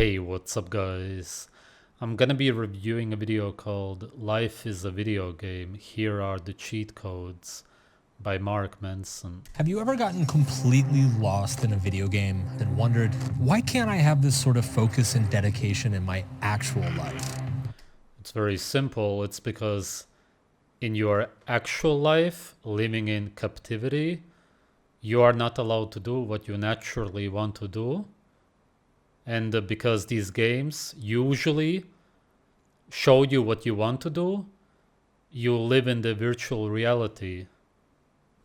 Hey, what's up guys? I'm gonna be reviewing a video called Life is a Video Game. Here are the cheat codes by Mark Manson. Have you ever gotten completely lost in a video game and wondered, why can't I have this sort of focus and dedication in my actual life? It's very simple. It's because in your actual life, living in captivity, you are not allowed to do what you naturally want to do. And because these games usually show you what you want to do, you live in the virtual reality.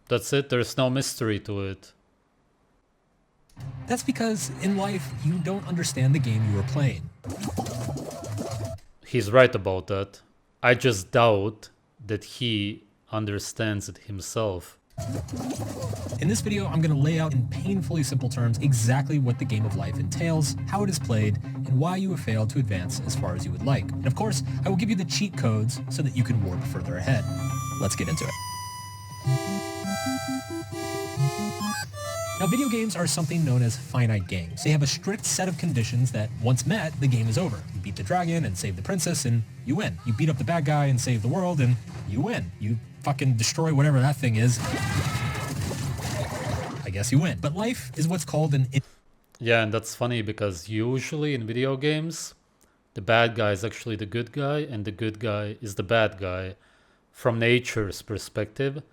That's it. There's no mystery to it. That's because in life, you don't understand the game you are playing. He's right about that. I just doubt that he understands it himself. In this video, I'm going to lay out in painfully simple terms exactly what the game of life entails, how it is played, and why you have failed to advance as far as you would like. And of course, I will give you the cheat codes so that you can warp further ahead. Let's get into it. Now, video games are something known as finite games. They have a strict set of conditions that, once met, the game is over. You beat the dragon and save the princess, and you win. You beat up the bad guy and save the world, and you win. You fucking destroy whatever that thing is. I guess you win. But life is what's called an... Yeah, and that's funny because usually in video games, the bad guy is actually the good guy, and the good guy is the bad guy from nature's perspective.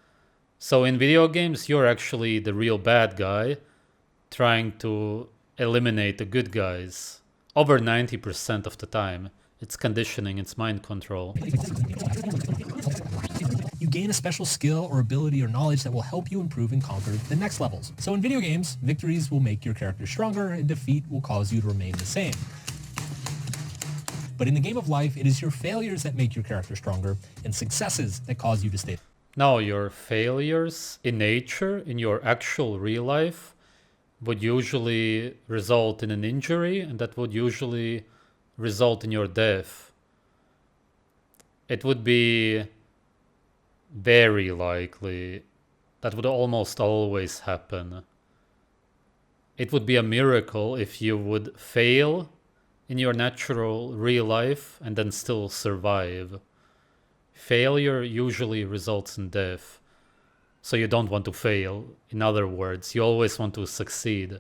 So in video games, you're actually the real bad guy trying to eliminate the good guys over 90% of the time. It's conditioning, it's mind control. You gain a special skill or ability or knowledge that will help you improve and conquer the next levels. So in video games, victories will make your character stronger and defeat will cause you to remain the same. But in the game of life, it is your failures that make your character stronger and successes that cause you to stay. Now, your failures in nature, in your actual real life, would usually result in an injury, and that would usually result in your death. It would be very likely. That would almost always happen. It would be a miracle if you would fail in your natural real life and then still survive. Failure usually results in death. So you don't want to fail. In other words, you always want to succeed.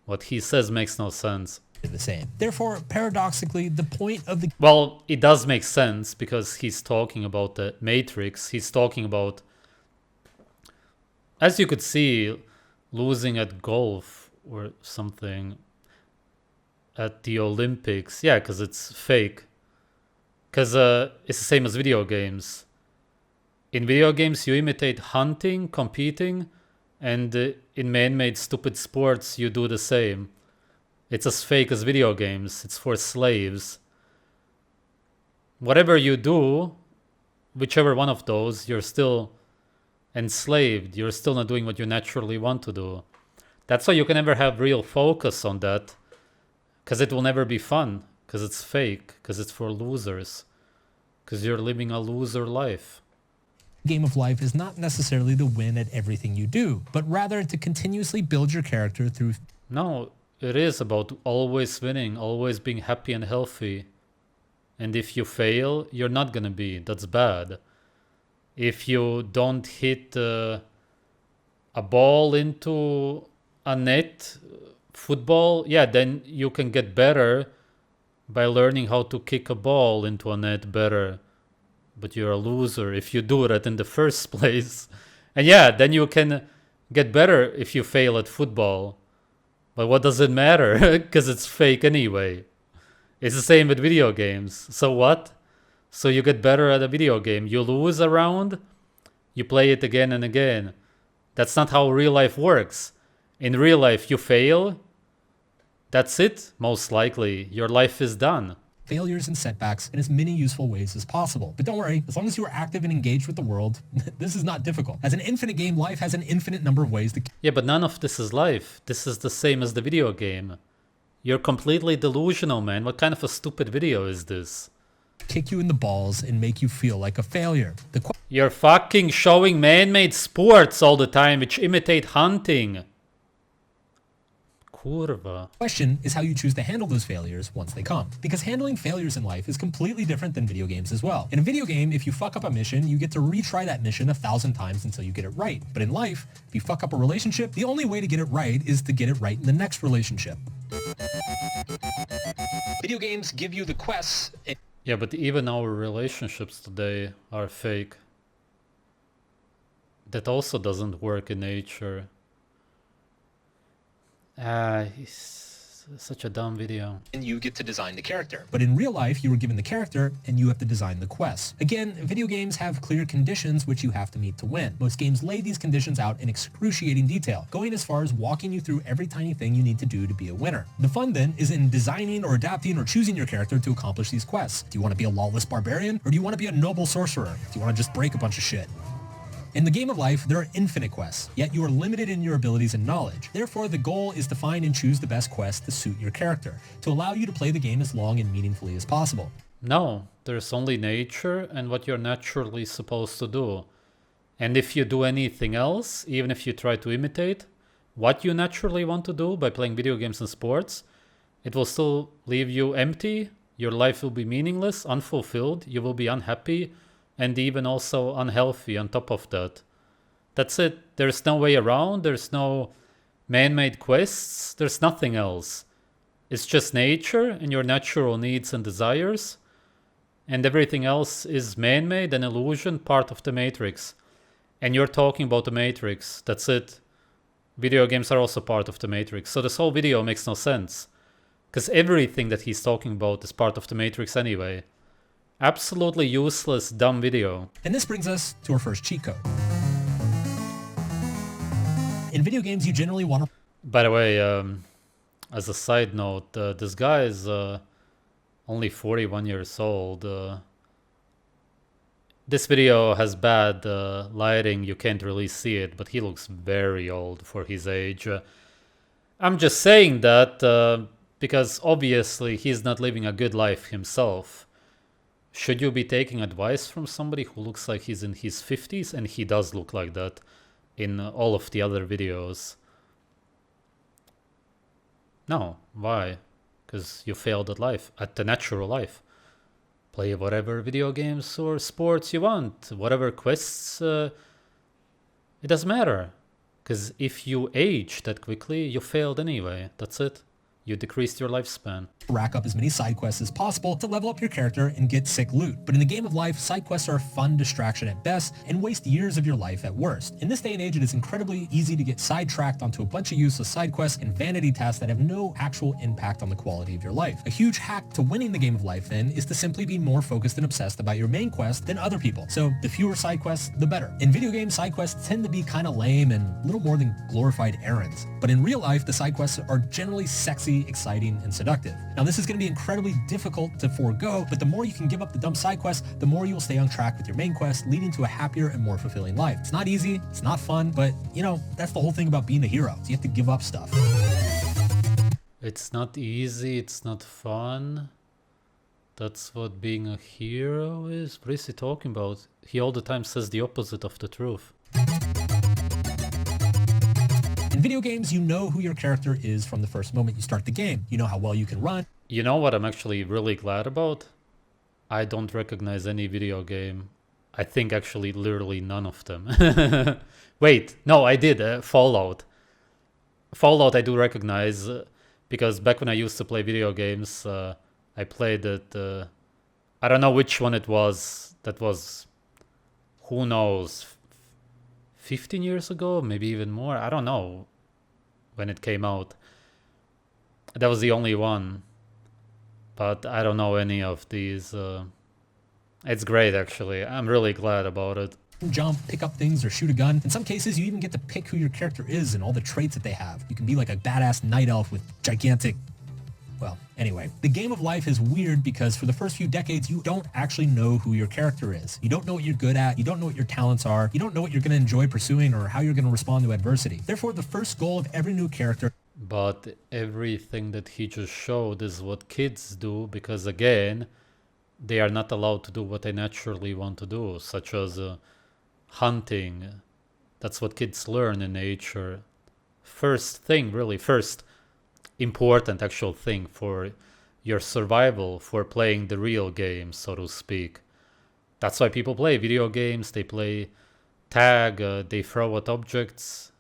What he says makes no sense. The same. Therefore, paradoxically, the point of the... Well, it does make sense because he's talking about the Matrix. He's talking about, as you could see, losing at golf or something at the Olympics. Yeah, because it's fake. Because it's the same as video games. In video games, you imitate hunting, competing, and in man-made stupid sports, you do the same. It's as fake as video games. It's for slaves. Whatever you do, whichever one of those, you're still enslaved. You're still not doing what you naturally want to do. That's why you can never have real focus on that. Because it will never be fun. Because it's fake. Because it's for losers. Because you're living a loser life. Game of life is not necessarily to win at everything you do, but rather to continuously build your character through... No, it is about always winning, always being happy and healthy. And if you fail, you're not gonna be. That's bad. If you don't hit a ball into a net, football, yeah, then you can get better by learning how to kick a ball into a net better. But you're a loser if you do that in the first place. And yeah, then you can get better if you fail at football. But what does it matter? Because it's fake anyway. It's the same with video games. So what? So you get better at a video game. You lose a round, you play it again and again. That's not how real life works. In real life, you fail. That's it, most likely. Your life is done. Failures and setbacks in as many useful ways as possible. But don't worry, as long as you are active and engaged with the world, this is not difficult. As an infinite game, life has an infinite number of ways to... Yeah, but none of this is life. This is the same as the video game. You're completely delusional, man. What kind of a stupid video is this? Kick you in the balls and make you feel like a failure. You're fucking showing man-made sports all the time which imitate hunting. Kurwa. Question is how you choose to handle those failures once they come. Because handling failures in life is completely different than video games as well. In a video game, if you fuck up a mission, you get to retry that mission 1,000 times until you get it right. But in life, if you fuck up a relationship, the only way to get it right is to get it right in the next relationship. Video games give you the quests. Yeah, but even our relationships today are fake. That also doesn't work in nature. It's such a dumb video. And you get to design the character. But in real life, you were given the character and you have to design the quests. Again, video games have clear conditions which you have to meet to win. Most games lay these conditions out in excruciating detail, going as far as walking you through every tiny thing you need to do to be a winner. The fun then is in designing or adapting or choosing your character to accomplish these quests. Do you want to be a lawless barbarian, or do you want to be a noble sorcerer? Do you want to just break a bunch of shit? In the game of life, there are infinite quests, yet you are limited in your abilities and knowledge. Therefore, the goal is to find and choose the best quest to suit your character, to allow you to play the game as long and meaningfully as possible. No, there's only nature and what you're naturally supposed to do. And if you do anything else, even if you try to imitate what you naturally want to do by playing video games and sports, it will still leave you empty, your life will be meaningless, unfulfilled, you will be unhappy, and even also unhealthy on top of that. That's it. There's no way around. There's no man-made quests. There's nothing else. It's just nature and your natural needs and desires. And everything else is man-made, an illusion, part of the Matrix. And you're talking about the Matrix. That's it. Video games are also part of the Matrix. So this whole video makes no sense. Because everything that he's talking about is part of the Matrix anyway. Absolutely useless, dumb video. And this brings us to our first cheat code. In video games, you generally want to... By the way, as a side note, this guy is only 41 years old. This video has bad lighting, you can't really see it, but he looks very old for his age. I'm just saying that because obviously he's not living a good life himself. Should you be taking advice from somebody who looks like he's in his 50s? And he does look like that in all of the other videos. No, why? Because you failed at life, at the natural life. Play whatever video games or sports you want, whatever quests, it doesn't matter. Because if you age that quickly, you failed anyway, that's it. You decreased your lifespan. Rack up as many side quests as possible to level up your character and get sick loot. But in the game of life, side quests are a fun distraction at best and waste years of your life at worst. In this day and age, it is incredibly easy to get sidetracked onto a bunch of useless side quests and vanity tasks that have no actual impact on the quality of your life. A huge hack to winning the game of life then is to simply be more focused and obsessed about your main quest than other people. So the fewer side quests, the better. In video games, side quests tend to be kind of lame and little more than glorified errands. But in real life, the side quests are generally sexy, exciting, and seductive. Now this is going to be incredibly difficult to forego, but the more you can give up the dumb side quests, the more you will stay on track with your main quest, leading to a happier and more fulfilling life. It's not easy, it's not fun, but you know, that's the whole thing about being a hero. So you have to give up stuff. It's not easy, it's not fun. That's what being a hero is? What is he talking about? He all the time says the opposite of the truth. In video games, you know who your character is from the first moment you start the game. You know how well you can run. You know what I'm actually really glad about? I don't recognize any video game. I think actually literally none of them. Wait, no, I did. Fallout. Fallout I do recognize because back when I used to play video games, I played it. I don't know which one it was. That was, who knows, 15 years ago, maybe even more. I don't know when it came out. That was the only one. But I don't know any of these. It's great, actually. I'm really glad about it. Jump, pick up things, or shoot a gun. In some cases, you even get to pick who your character is and all the traits that they have. You can be like a badass night elf with gigantic... Well, anyway, the game of life is weird because for the first few decades, you don't actually know who your character is. You don't know what you're good at. You don't know what your talents are. You don't know what you're going to enjoy pursuing or how you're going to respond to adversity. Therefore, the first goal of every new character... But everything that he just showed is what kids do because, again, they are not allowed to do what they naturally want to do, such as hunting. That's what kids learn in nature. First thing, really, first important actual thing for your survival, for playing the real game, so to speak. That's why people play video games. They play tag, they throw at objects.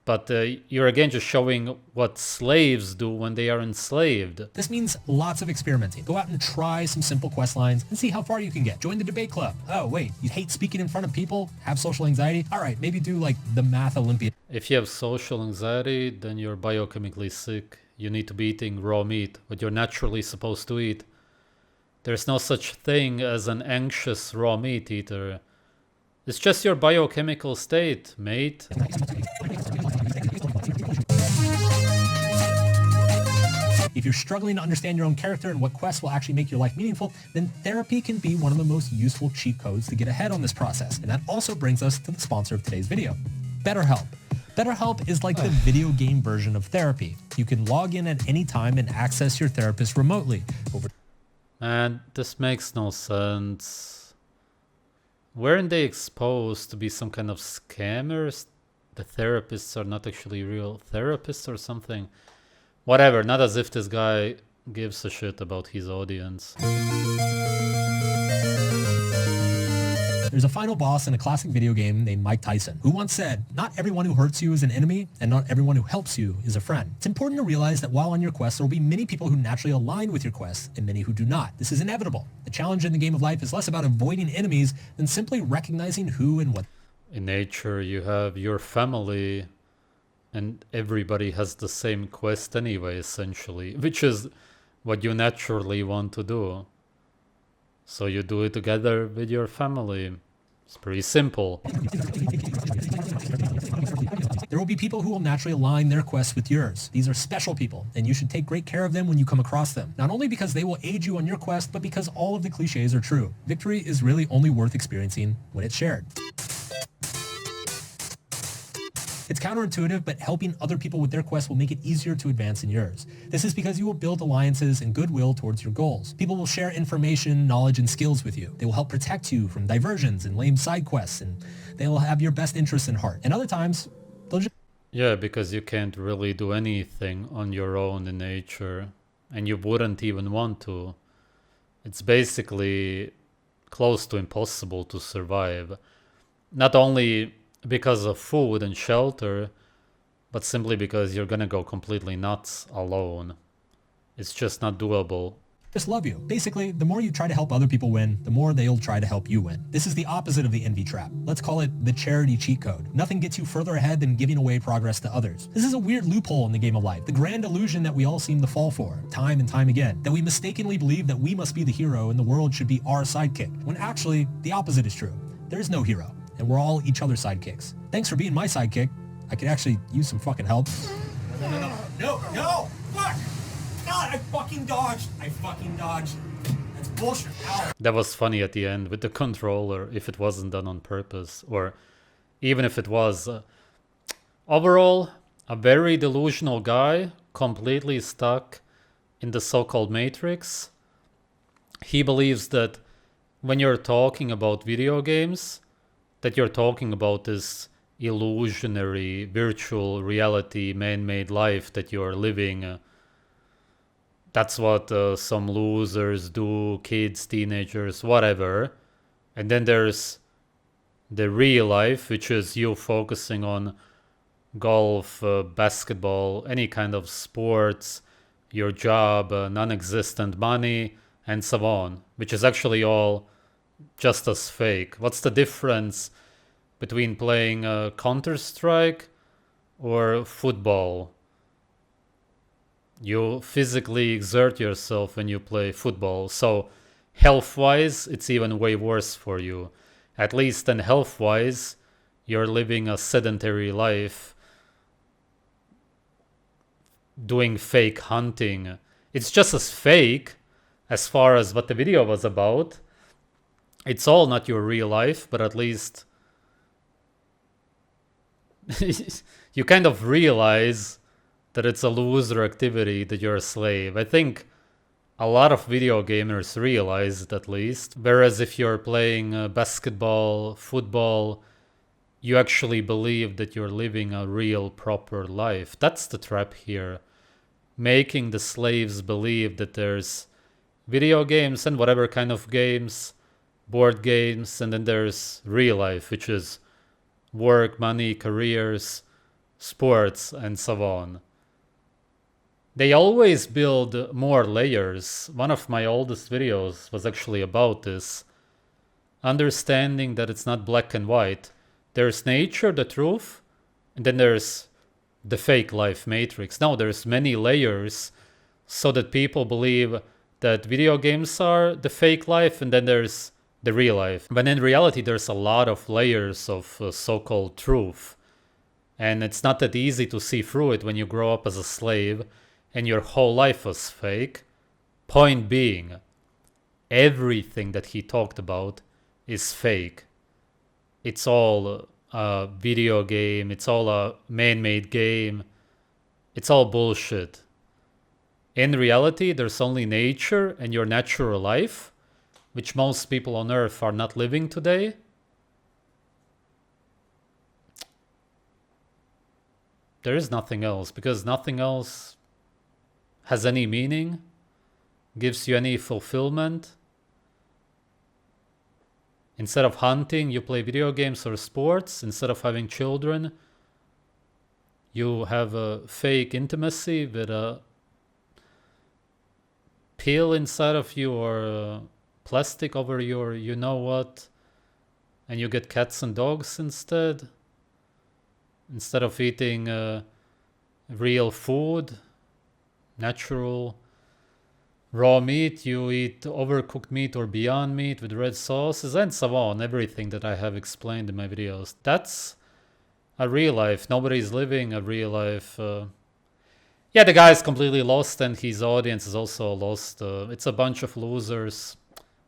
But you're again just showing what slaves do when they are enslaved. This means lots of experimenting. Go out and try some simple quest lines and see how far you can get. Join the debate club. Oh wait, you hate speaking in front of people? Have social anxiety? Alright, maybe do like the math Olympiad. If you have social anxiety, then you're biochemically sick. You need to be eating raw meat, what you're naturally supposed to eat. There's no such thing as an anxious raw meat eater. It's just your biochemical state, mate. If you're struggling to understand your own character and what quests will actually make your life meaningful, then therapy can be one of the most useful cheat codes to get ahead on this process. And that also brings us to the sponsor of today's video, BetterHelp. BetterHelp is like the video game version of therapy. You can log in at any time and access your therapist remotely. Man, this makes no sense. Weren't they exposed to be some kind of scammers? The therapists are not actually real therapists or something. Whatever, not as if this guy gives a shit about his audience. There's a final boss in a classic video game named Mike Tyson, who once said, "Not everyone who hurts you is an enemy, and not everyone who helps you is a friend." It's important to realize that while on your quest, there will be many people who naturally align with your quest, and many who do not. This is inevitable. The challenge in the game of life is less about avoiding enemies than simply recognizing who and what. In nature, you have your family, and everybody has the same quest anyway, essentially, which is what you naturally want to do. So you do it together with your family. It's pretty simple. There will be people who will naturally align their quests with yours. These are special people, and you should take great care of them when you come across them. Not only because they will aid you on your quest, but because all of the cliches are true. Victory is really only worth experiencing when it's shared. It's counterintuitive, but helping other people with their quests will make it easier to advance in yours. This is because you will build alliances and goodwill towards your goals. People will share information, knowledge, and skills with you. They will help protect you from diversions and lame side quests, and they will have your best interests in heart. And other times, they'll just... Yeah, because you can't really do anything on your own in nature, and you wouldn't even want to. It's basically close to impossible to survive. Not only because of food and shelter, but simply because you're gonna go completely nuts alone. It's just not doable. Just love you. Basically, the more you try to help other people win, the more they'll try to help you win. This is the opposite of the envy trap. Let's call it the charity cheat code. Nothing gets you further ahead than giving away progress to others. This is a weird loophole in the game of life, the grand illusion that we all seem to fall for, time and time again, that we mistakenly believe that we must be the hero and the world should be our sidekick, when actually, the opposite is true. There is no hero, and we're all each other's sidekicks. Thanks for being my sidekick. I could actually use some fucking help. No! Fuck! God, I fucking dodged! That's bullshit. Ow. That was funny at the end with the controller, if it wasn't done on purpose, or even if it was. Overall, a very delusional guy, completely stuck in the so-called Matrix. He believes that when you're talking about video games, that you're talking about this illusionary virtual reality man-made life that you're living. That's what some losers do, kids, teenagers, whatever. And then there's the real life, which is you focusing on golf, basketball, any kind of sports, your job, non-existent money, and so on, which is actually all just as fake. What's the difference between playing Counter-Strike or football? You physically exert yourself when you play football, so health-wise, it's even way worse for you. At least in health-wise, you're living a sedentary life, doing fake hunting. It's just as fake as far as what the video was about. It's all not your real life, but at least you kind of realize that it's a loser activity, that you're a slave. I think a lot of video gamers realize it at least. Whereas if you're playing basketball, football, you actually believe that you're living a real proper life. That's the trap here. making the slaves believe that there's video games and whatever kind of games, board games, and then there's real life, which is work, money, careers, sports, and so on. They always build more layers. One of my oldest videos was actually about this. Understanding that it's not black and white. There's nature, the truth, and then there's the fake life matrix. Now there's many layers so that people believe that video games are the fake life and then there's the real life. But in reality, there's a lot of layers of so-called truth. And it's not that easy to see through it when you grow up as a slave and your whole life was fake. Point being, everything that he talked about is fake. It's all a video game. It's all a man-made game. It's all bullshit. In reality, there's only nature and your natural life, which most people on Earth are not living today. There is nothing else, because nothing else has any meaning, gives you any fulfillment. Instead of hunting, you play video games or sports. Instead of having children, you have a fake intimacy with a pill inside of you or plastic over your you know what, and you get cats and dogs instead of eating real food, natural raw meat. You eat overcooked meat or Beyond Meat with red sauces and so on. Everything that I have explained in my videos. That's a real life. Nobody's living a real life. Yeah, the guy is completely lost and his audience is also lost. It's a bunch of losers.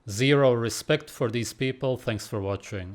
Zero respect for these people. Thanks for watching.